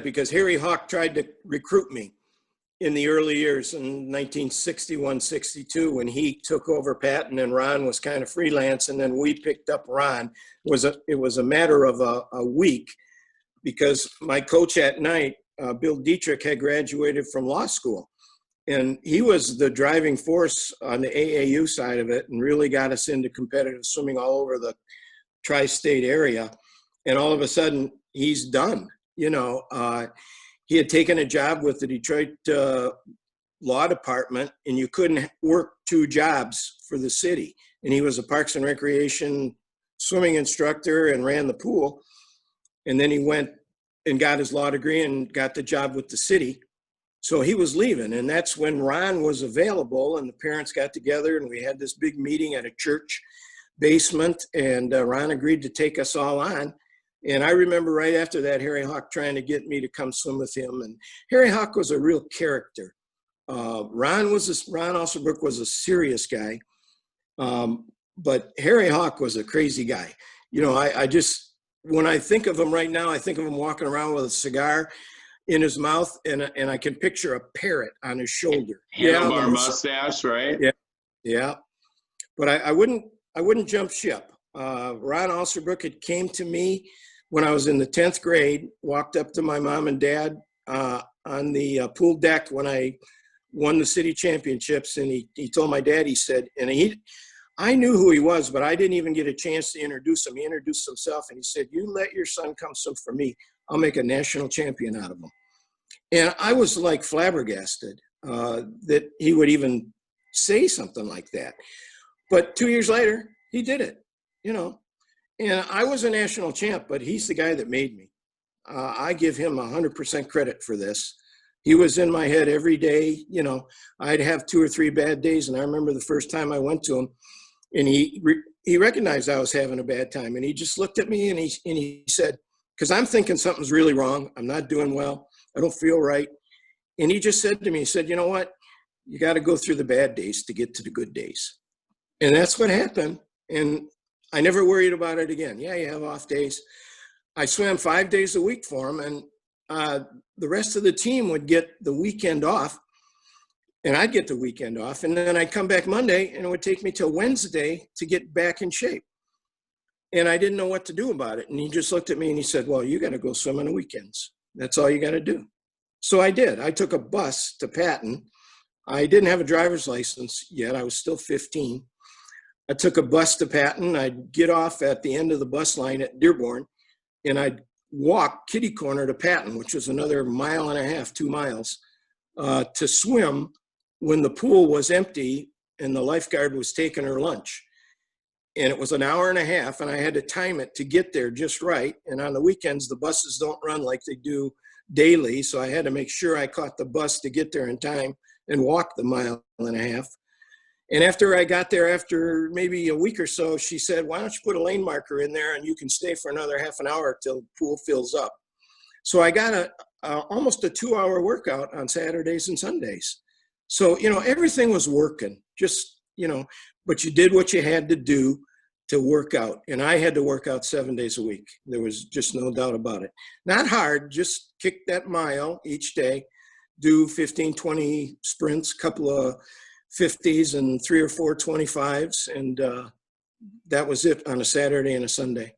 because Harry Hawk tried to recruit me in the early years in 1961, 62, when he took over Patton and Ron was kind of freelance, and then we picked up Ron. It was a matter of a week, because my coach at night, Bill Dietrich, had graduated from law school. And he was the driving force on the AAU side of it and really got us into competitive swimming all over the tri-state area. And all of a sudden, he's done. You know, he had taken a job with the Detroit Law Department, and you couldn't work two jobs for the city. And he was a Parks and Recreation swimming instructor and ran the pool. And then he went and got his law degree and got the job with the city. So he was leaving, and that's when Ron was available, and the parents got together, and we had this big meeting at a church basement, and Ron agreed to take us all on. And I remember right after that, Harry Hawk trying to get me to come swim with him. And Harry Hawk was a real character. Ron Alsobrook was a serious guy, but Harry Hawk was a crazy guy. You know, I just, when I think of him right now, I think of him walking around with a cigar in his mouth, and I can picture a parrot on his shoulder. Handlebar mustache, right? Yeah, yeah. But I wouldn't jump ship. Ron Alsobrook had came to me when I was in the 10th grade, walked up to my mom and dad on the pool deck when I won the city championships, and he told my dad, he said, and I knew who he was, but I didn't even get a chance to introduce him. He introduced himself, and he said, "You let your son come swim for me. I'll make a national champion out of him." And I was like flabbergasted that he would even say something like that. But 2 years later, he did it, you know. And I was a national champ, but he's the guy that made me. I give him 100% credit for this. He was in my head every day. You know, I'd have 2 or 3 bad days, and I remember the first time I went to him, and he recognized I was having a bad time, and he just looked at me and he said, because I'm thinking something's really wrong. I'm not doing well. I don't feel right. And he just said to me, he said, "You know what? You got to go through the bad days to get to the good days." And that's what happened. And I never worried about it again. Yeah, you have off days. I swam 5 days a week for him, and the rest of the team would get the weekend off, and I'd get the weekend off. And then I'd come back Monday, and it would take me till Wednesday to get back in shape. And I didn't know what to do about it. And he just looked at me and he said, "Well, you got to go swim on the weekends. That's all you got to do." So I did. I took a bus to Patton. I didn't have a driver's license yet. I was still 15. I took a bus to Patton. I'd get off at the end of the bus line at Dearborn, and I'd walk kitty corner to Patton, which was another 1.5 miles, 2 miles, to swim when the pool was empty and the lifeguard was taking her lunch. And it was an hour and a half, and I had to time it to get there just right. And on the weekends, the buses don't run like they do daily, so I had to make sure I caught the bus to get there in time and walk the 1.5 miles. And after I got there, after maybe a week or so, she said, "Why don't you put a lane marker in there and you can stay for another half an hour till the pool fills up." So I got almost a 2-hour workout on Saturdays and Sundays. So, you know, everything was working, just, you know, but you did what you had to do to work out. And I had to work out 7 days a week. There was just no doubt about it. Not hard, just kick that mile each day, do 15, 20 sprints, couple of 50s and 3 or 4 25s. And that was it on a Saturday and a Sunday.